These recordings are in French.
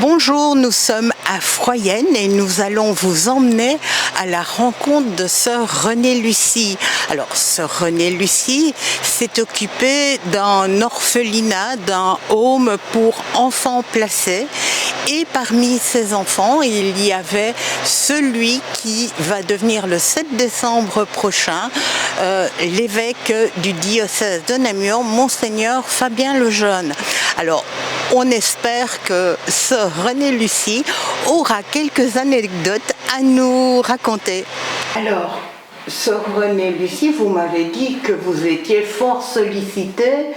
Bonjour, nous sommes à Froyenne et nous allons vous emmener à la rencontre de sœur Renée Lucie. Alors, sœur Renée Lucie s'est occupée d'un orphelinat, d'un home pour enfants placés. Et parmi ces enfants, il y avait celui qui va devenir le 7 décembre prochain l'évêque du diocèse de Namur, Monseigneur Fabien Lejeune. Alors, on espère que sœur Renée Lucie aura quelques anecdotes à nous raconter. Alors, sœur Renée Lucie, vous m'avez dit que vous étiez fort sollicitée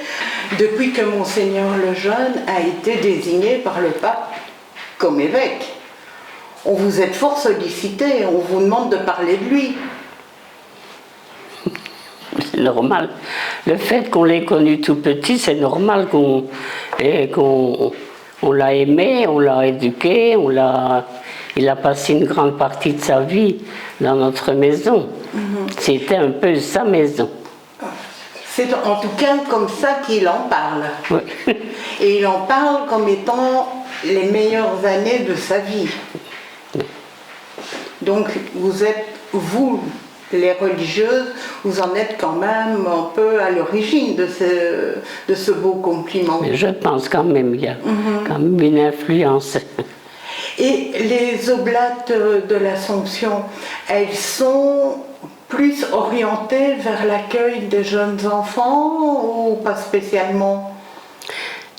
depuis que Monseigneur Lejeune a été désigné par le pape comme évêque. On vous êtes fort sollicité, on vous demande de parler de lui. C'est normal. Le fait qu'on l'ait connu tout petit, c'est normal qu'on l'a aimé, on l'a éduqué, il a passé une grande partie de sa vie dans notre maison. C'était un peu sa maison. C'est en tout cas comme ça qu'il en parle. Oui. Et il en parle comme étant les meilleures années de sa vie. Donc vous êtes, vous, les religieuses, vous en êtes quand même un peu à l'origine de ce beau compliment. Mais je pense quand même, il y a quand même une influence. Et les oblates de l'Assomption, elles sont plus orientées vers l'accueil des jeunes enfants ou pas spécialement?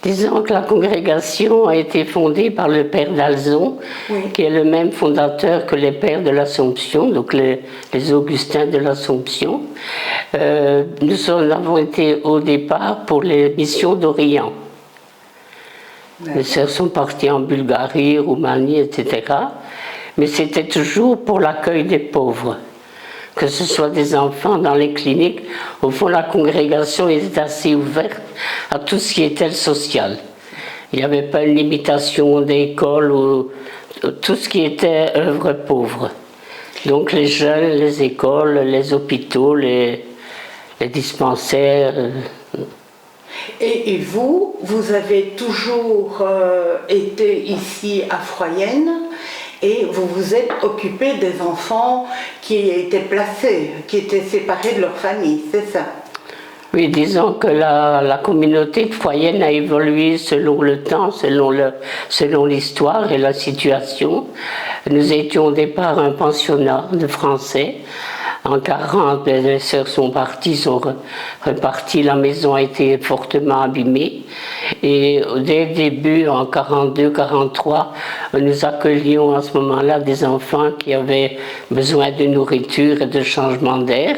Disons que la congrégation a été fondée par le père d'Alzon, qui est le même fondateur que les pères de l'Assomption, donc les Augustins de l'Assomption. Nous avons été au départ pour les missions d'Orient. Les sœurs sont parties en Bulgarie, Roumanie, etc. Mais c'était toujours pour l'accueil des pauvres. Que ce soit des enfants dans les cliniques, au fond la congrégation était assez ouverte à tout ce qui était le social. Il n'y avait pas une limitation d'école ou tout ce qui était œuvre pauvre. Donc les jeunes, les écoles, les hôpitaux, les dispensaires. Et vous, vous avez toujours été ici à Froyenne et vous vous êtes occupé des enfants qui étaient placés, qui étaient séparés de leur famille, c'est ça? Oui, disons que la communauté de Froyenne a évolué selon le temps, selon l'histoire et la situation. Nous étions au départ un pensionnat de Français. En 40, les sœurs sont parties, sont reparties, la maison a été fortement abîmée. Et dès le début, en 42-43, nous accueillions à ce moment-là des enfants qui avaient besoin de nourriture et de changement d'air.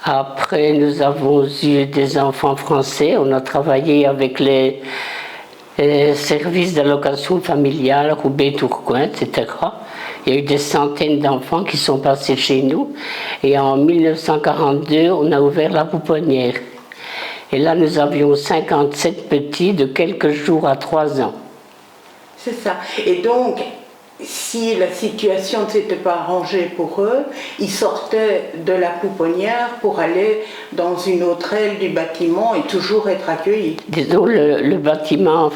Après, nous avons eu des enfants français, on a travaillé avec les services d'allocation familiale, Roubaix, Tourcoing, etc. Il y a eu des centaines d'enfants qui sont passés chez nous. Et en 1942, on a ouvert la pouponnière. Et là, nous avions 57 petits de quelques jours à 3 ans. C'est ça. Et donc, si la situation ne s'était pas arrangée pour eux, ils sortaient de la pouponnière pour aller dans une autre aile du bâtiment et toujours être accueillis. Disons, le bâtiment,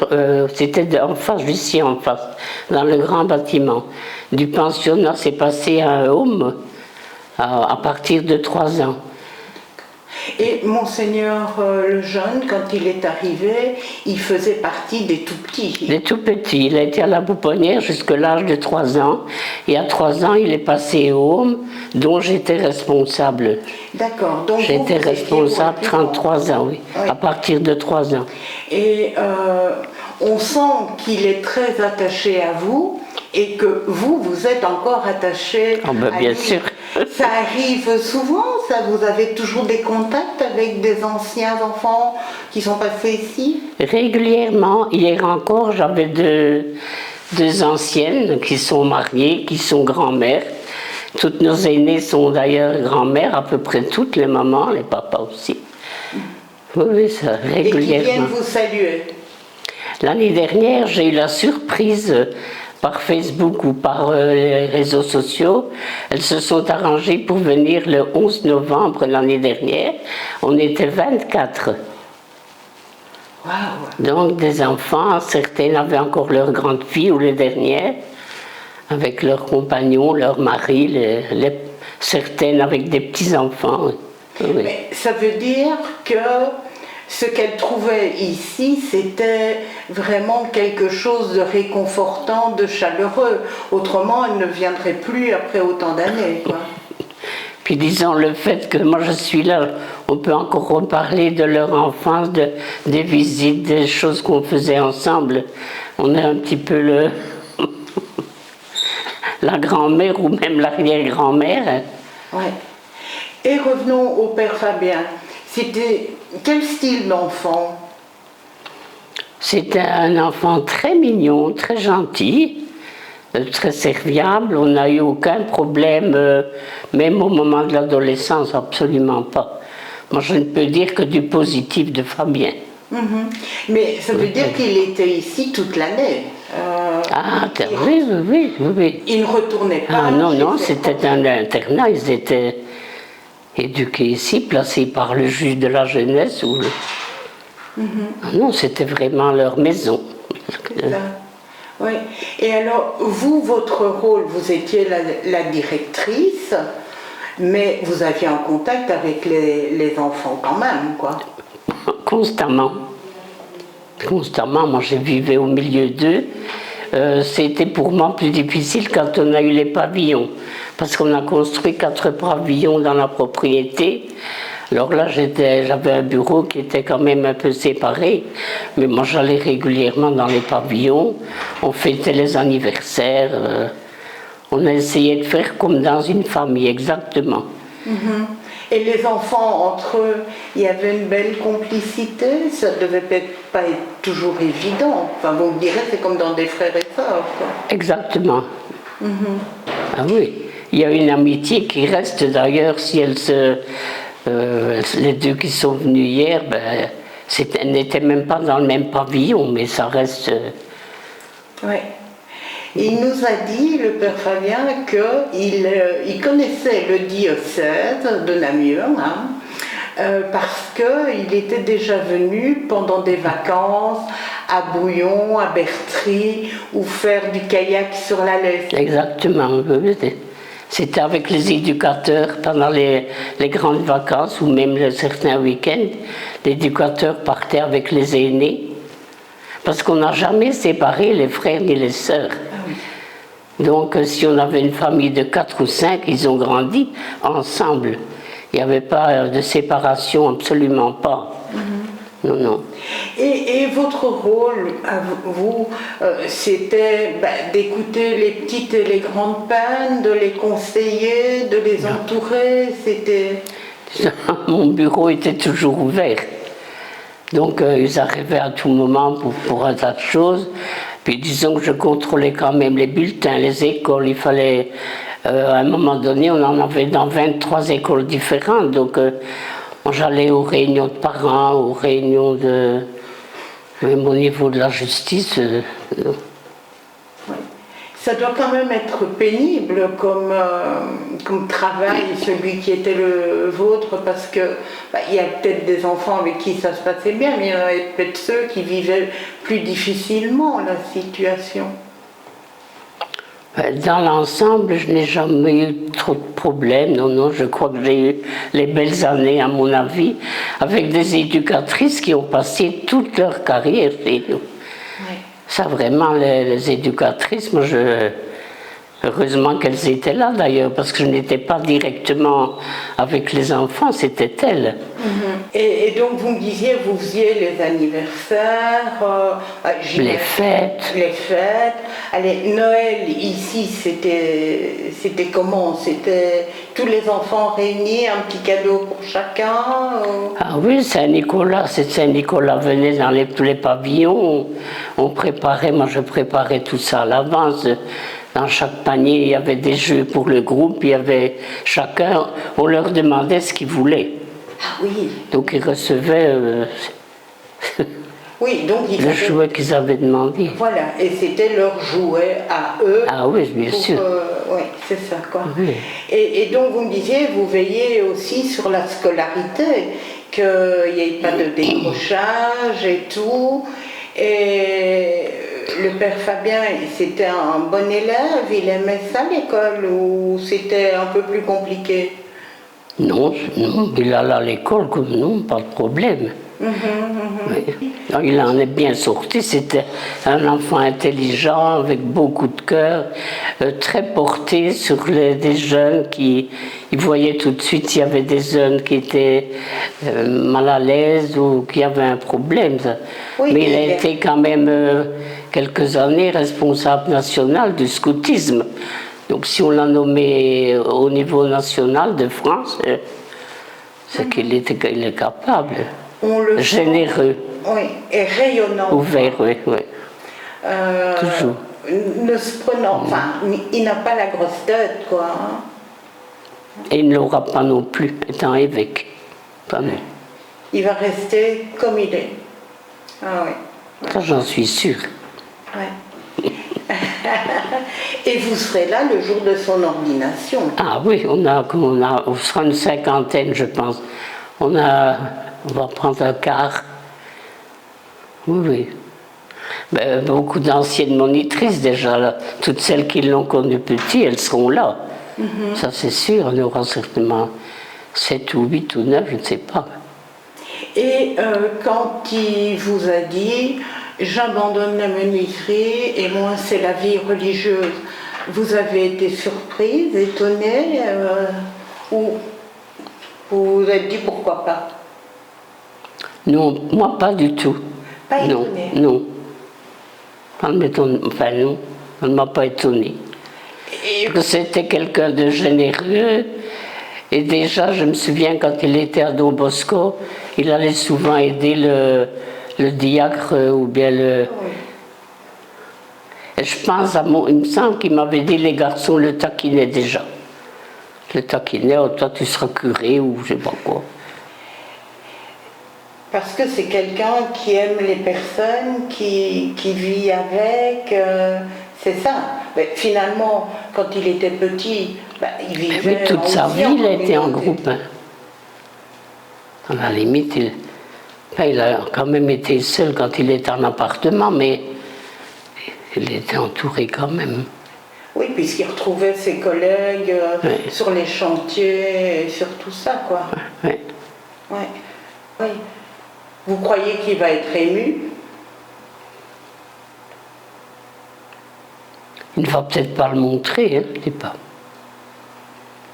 c'était en face, ici en face, dans le grand bâtiment. Du pensionnat, c'est passé à un home à partir de 3 ans. Et Monseigneur Lejeune, quand il est arrivé, il faisait partie des tout-petits. Des tout-petits. Il a été à la pouponnière jusqu'à l'âge de 3 ans. Et à 3 ans, il est passé au home, dont j'étais responsable. D'accord. Donc j'étais responsable 33 ans, oui, à partir de 3 ans. Et on sent qu'il est très attaché à vous et que vous êtes encore attaché à bien lui. sûr. Ça arrive souvent, ça? Vous avez toujours des contacts avec des anciens enfants qui sont passés ici? Régulièrement. Hier encore, j'avais deux anciennes qui sont mariées, qui sont grand-mères. Toutes nos aînées sont d'ailleurs grand-mères, à peu près toutes, les mamans, les papas aussi. Oui, ça, régulièrement. Et qui viennent vous saluer? L'année dernière, j'ai eu la surprise par Facebook ou par les réseaux sociaux. Elles se sont arrangées pour venir le 11 novembre l'année dernière. On était 24. Wow. Donc des enfants, certaines avaient encore leur grande fille ou les dernières, avec leurs compagnons, leurs maris, certaines avec des petits-enfants. Oui. Mais ça veut dire que ce qu'elle trouvait ici, c'était vraiment quelque chose de réconfortant, de chaleureux. Autrement, elle ne viendrait plus après autant d'années, quoi. Puis disons le fait que moi je suis là, on peut encore reparler de leur enfance, des visites, des choses qu'on faisait ensemble. On est un petit peu la grand-mère ou même l'arrière-grand-mère. Ouais. Et revenons au père Fabien. C'était quel style d'enfant? C'était un enfant très mignon, très gentil, très serviable. On n'a eu aucun problème, même au moment de l'adolescence, absolument pas. Moi, je ne peux dire que du positif de Fabien. Mais ça veut dire qu'il était ici toute l'année. Oui. Il ne retournait pas. Ah non, c'était un internat. Ils étaient éduqués ici, placés par le juge de la jeunesse. Ah non, c'était vraiment leur maison. Oui. Et alors, vous, votre rôle, vous étiez la directrice, mais vous aviez un contact avec les enfants quand même, quoi. Constamment. Moi, je vivais au milieu d'eux. C'était pour moi plus difficile quand on a eu les pavillons, parce qu'on a construit 4 pavillons dans la propriété. Alors là, j'avais un bureau qui était quand même un peu séparé, mais moi j'allais régulièrement dans les pavillons, on fêtait les anniversaires, on a essayé de faire comme dans une famille, exactement. Et les enfants, entre eux, il y avait une belle complicité, ça ne devait peut-être pas être toujours évident. Enfin, vous me direz, c'est comme dans des frères et sœurs, quoi. Exactement. Ah oui, il y a une amitié qui reste d'ailleurs, si elle se... les deux qui sont venus hier, n'étaient même pas dans le même pavillon, mais ça reste... Oui. Il nous a dit, le père Fabien, qu'il connaissait le diocèse de Namur, parce qu'il était déjà venu pendant des vacances à Bouillon, à Bertry, ou faire du kayak sur la Lesse. Exactement, c'était avec les éducateurs pendant les grandes vacances ou même certains week-ends. L'éducateur partait avec les aînés parce qu'on n'a jamais séparé les frères ni les sœurs. Donc si on avait une famille de 4 ou 5, ils ont grandi ensemble. Il n'y avait pas de séparation, absolument pas. Non. Et votre rôle, à vous, c'était d'écouter les petites et les grandes peines, de les conseiller, de les entourer, c'était... Mon bureau était toujours ouvert. Donc ils arrivaient à tout moment pour un tas de choses. Puis disons que je contrôlais quand même les bulletins, les écoles. Il fallait, à un moment donné, on en avait dans 23 écoles différentes. Donc j'allais aux réunions de parents, aux réunions même au niveau de la justice. Ça doit quand même être pénible comme travail, celui qui était le vôtre, parce que il y a peut-être des enfants avec qui ça se passait bien, mais il y en avait peut-être ceux qui vivaient plus difficilement la situation. Dans l'ensemble, je n'ai jamais eu trop de problèmes. Non, je crois que j'ai eu les belles années, à mon avis, avec des éducatrices qui ont passé toute leur carrière chez nous. Oui. Ça, vraiment, les éducatrices, moi, heureusement qu'elles étaient là, d'ailleurs, parce que je n'étais pas directement avec les enfants, c'était elles. Et donc, vous me disiez, vous faisiez les anniversaires, les fêtes. Les fêtes. Allez, Noël, ici, c'était comment? C'était tous les enfants réunis, un petit cadeau pour chacun Ah oui, Saint-Nicolas venait dans tous les pavillons. On préparait, moi je préparais tout ça à l'avance. Dans chaque panier, il y avait des jeux pour le groupe, il y avait chacun, on leur demandait ce qu'ils voulaient. Ah oui. Donc ils recevaient oui, donc le jouet qu'ils avaient demandé. Voilà, et c'était leur jouet à eux. Ah oui, bien sûr. Oui, c'est ça, quoi. Oui. Et donc vous me disiez, vous veillez aussi sur la scolarité, qu'il n'y ait pas de décrochage et tout. Et le père Fabien, c'était un bon élève, il aimait ça l'école ou c'était un peu plus compliqué? Non, non, il allait à l'école, non, pas de problème. Oui. Non, il en est bien sorti, c'était un enfant intelligent, avec beaucoup de cœur, très porté sur des jeunes qui... Il voyait tout de suite s'il y avait des jeunes qui étaient mal à l'aise ou qui avaient un problème. Oui, mais il a été quand même quelques années responsable national du scoutisme. Donc si on l'a nommé au niveau national de France, c'est qu'il est capable. On le Généreux. Sent, oui, et rayonnant. Ouvert, oui, oui. Toujours. Ne se prenant, enfin, il n'a pas la grosse tête, quoi. Hein. Et il ne l'aura pas non plus, étant évêque. Pas non. Il va rester comme il est. Ah oui. Ça, j'en suis sûre. Ouais. Et vous serez là le jour de son ordination? Ah oui, on sera une cinquantaine, je pense. On va prendre un quart. Oui, oui. Ben, beaucoup d'anciennes monitrices déjà, là. Toutes celles qui l'ont connu petit, elles seront là. Ça c'est sûr, on aura certainement 7 ou 8 ou 9, je ne sais pas. Et quand il vous a dit « j'abandonne la menuiserie et moi c'est la vie religieuse », vous avez été surprise, étonnée ou vous vous êtes dit pourquoi pas? Non, moi pas du tout. Pas étonnée? Non. Ça ne m'étonne, enfin non, ça ne m'a pas étonnée. C'était quelqu'un de généreux. Et déjà, je me souviens, quand il était à Don Bosco, il allait souvent aider le diacre ou bien le... Oui. Et je pense il me semble qu'il m'avait dit, les garçons le taquinaient déjà. Le taquinaient, oh, toi tu seras curé ou je sais pas quoi. Parce que c'est quelqu'un qui aime les personnes, qui vit avec, c'est ça. Mais finalement, quand il était petit, il vivait. Mais toute sa vie, il a été en groupe. Hein. À la limite, il a quand même été seul quand il était en appartement, mais il était entouré quand même. Oui, puisqu'il retrouvait ses collègues Oui. sur les chantiers, et sur tout ça, quoi. Oui. Ouais. Oui. Vous croyez qu'il va être ému? Il ne va peut-être pas le montrer, hein, je ne sais pas.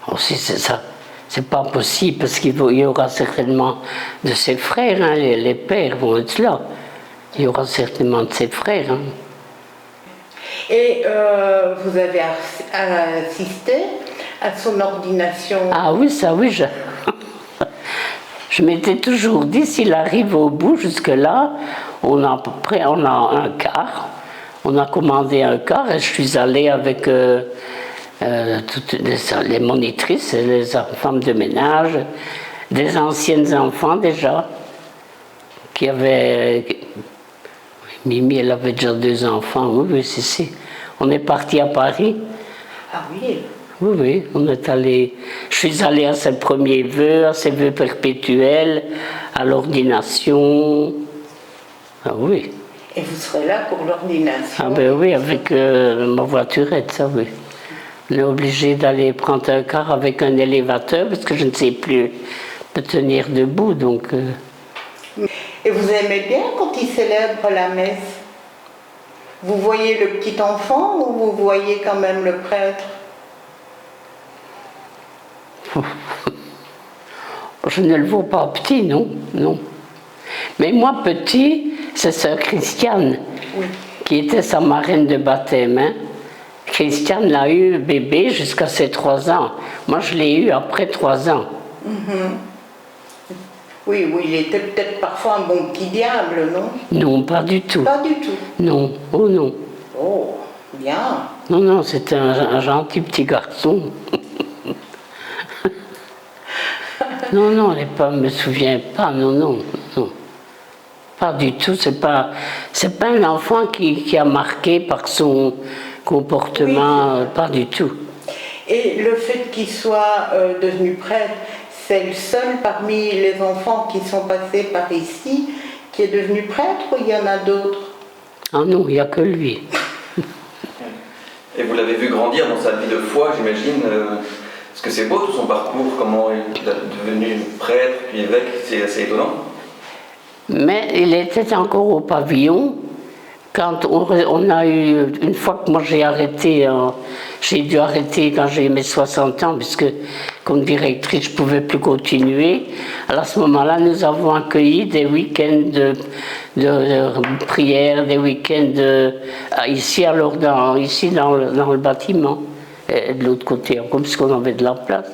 Alors, si c'est ça, c'est pas possible parce qu'il y aura certainement de ses frères, hein, les pères vont être là. Il y aura certainement de ses frères. Hein. Et vous avez assisté à son ordination? Ah oui, ça oui, je m'étais toujours dit, s'il arrive au bout, jusque-là, on a à peu près un quart. On a commandé un quart et je suis allée avec toutes les monitrices, les femmes de ménage, des anciennes enfants déjà, qui avaient... Mimi, elle avait déjà 2 enfants, oui, c'est. On est parti à Paris. Ah oui? Oui, on est allé. Je suis allée à ses premiers vœux, à ses vœux perpétuels, à l'ordination. Ah oui. Et vous serez là pour l'ordination? Ah ben oui, avec ma voiturette, ça oui. On est obligé d'aller prendre un car avec un élévateur parce que je ne sais plus me tenir debout, donc. Et vous aimez bien quand il célèbre la messe? Vous voyez le petit enfant ou vous voyez quand même le prêtre? Je ne le vois pas petit, non, non. Mais moi, petit, c'est sœur Christiane, oui, qui était sa marraine de baptême. Hein. Christiane l'a eu bébé jusqu'à ses 3 ans. Moi, je l'ai eu après 3 ans. Oui, il était peut-être parfois un bon petit diable, non? Non, pas du tout. Pas du tout? Non, oh non. Oh, bien. Non, c'était un gentil petit garçon. Non, les femmes ne me souviennent pas, non. Pas du tout, c'est pas un enfant qui a marqué par son comportement, oui, pas du tout. Et le fait qu'il soit devenu prêtre, c'est le seul parmi les enfants qui sont passés par ici qui est devenu prêtre ou il y en a d'autres? Ah non, il n'y a que lui. Et vous l'avez vu grandir dans sa vie de foi, j'imagine. Parce que c'est beau tout son parcours, comment il est devenu prêtre, puis évêque, c'est assez étonnant. Mais il était encore au pavillon quand on a eu, une fois que moi j'ai arrêté, j'ai dû arrêter quand j'ai mes 60 ans, puisque comme directrice je ne pouvais plus continuer. Alors à ce moment-là, nous avons accueilli des week-ends de prière, des week-ends ici, alors ici dans le bâtiment, et de l'autre côté, comme si on avait de la place.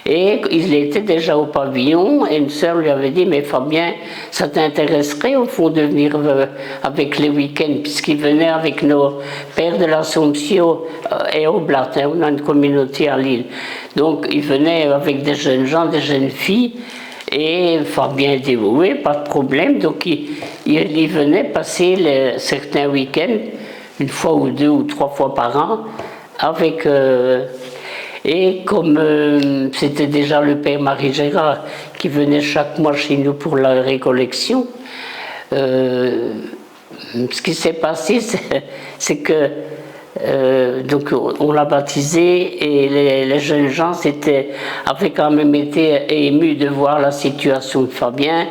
Et il était déjà au pavillon et une sœur lui avait dit « Mais Fabien, ça t'intéresserait au fond de venir avec les week-ends » puisqu'il venait avec nos pères de l'Assomption et Oblat, hein, on a une communauté à Lille. Donc il venait avec des jeunes gens, des jeunes filles et Fabien dit « Oui, pas de problème ». Donc il venait passer certains week-ends, une fois ou 2 ou 3 fois par an, avec... Et comme c'était déjà le père Marie Gérard qui venait chaque mois chez nous pour la récollection, ce qui s'est passé, c'est que donc on l'a baptisé et les jeunes gens avaient quand même été émus de voir la situation de Fabien.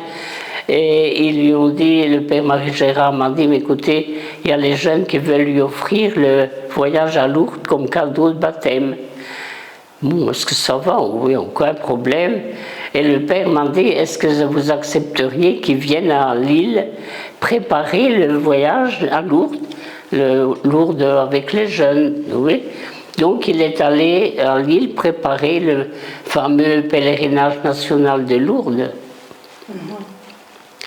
Et ils lui ont dit, le père Marie Gérard m'a dit, mais écoutez, il y a les jeunes qui veulent lui offrir le voyage à Lourdes comme cadeau de baptême. Bon, est-ce que ça va? Oui, aucun problème. Et le père m'a dit, est-ce que vous accepteriez qu'ils viennent à Lille préparer le voyage à Lourdes, Lourdes avec les jeunes? Oui. Donc il est allé à Lille préparer le fameux pèlerinage national de Lourdes.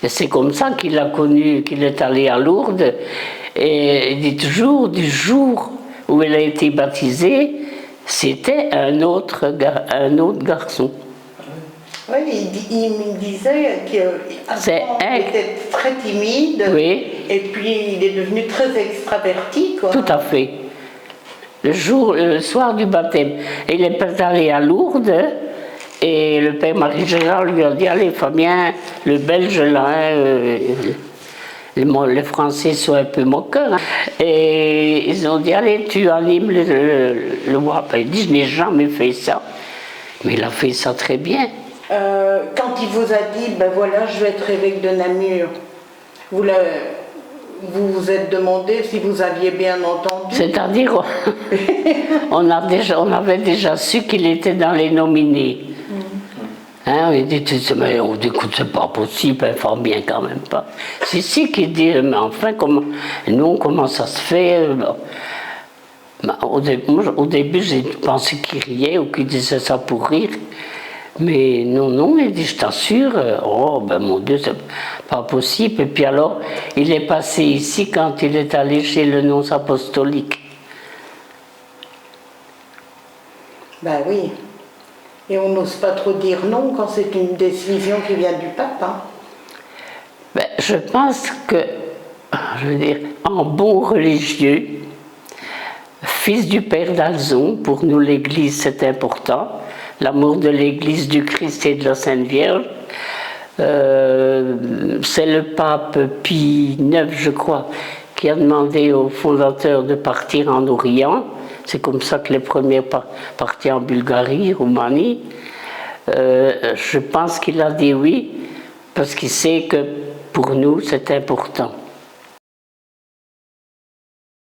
Et c'est comme ça qu'il a connu, qu'il est allé à Lourdes. Et il dit toujours, du jour où il a été baptisé, c'était un autre garçon. Oui, il me disait qu'avant il était très timide, oui. Et puis il est devenu très extraverti, quoi. Tout à fait. Le soir du baptême, il est allé à Lourdes et le père Marie Gérard lui a dit, allez Fabien, le Belge là, les Français sont un peu moqueurs. Hein. Et ils ont dit, allez, tu animes le WAP. Il dit, je n'ai jamais fait ça. Mais il a fait ça très bien. Quand il vous a dit, ben voilà, je vais être évêque de Namur, vous vous êtes demandé si vous aviez bien entendu? C'est-à-dire, on avait déjà su qu'il était dans les nominés. Hein, il dit, mais on dit que c'est pas possible, hein, fort bien quand même pas. C'est si qu'il dit, mais enfin, comment ça se fait? Au début, j'ai pensé qu'il riait ou qu'il disait ça pour rire. Mais non, il dit, je t'assure, oh ben mon Dieu, c'est pas possible. Et puis alors, il est passé ici quand il est allé chez le nonce apostolique. Ben oui. Et on n'ose pas trop dire non quand c'est une décision qui vient du pape. Hein. Ben, je pense que, je veux dire, en bon religieux, fils du père d'Alzon, pour nous l'Église c'est important, l'amour de l'Église, du Christ et de la Sainte Vierge, c'est le pape Pie IX, je crois, qui a demandé aux fondateurs de partir en Orient. C'est comme ça que les premiers partis en Bulgarie, Roumanie. Je pense qu'il a dit oui, parce qu'il sait que pour nous c'est important.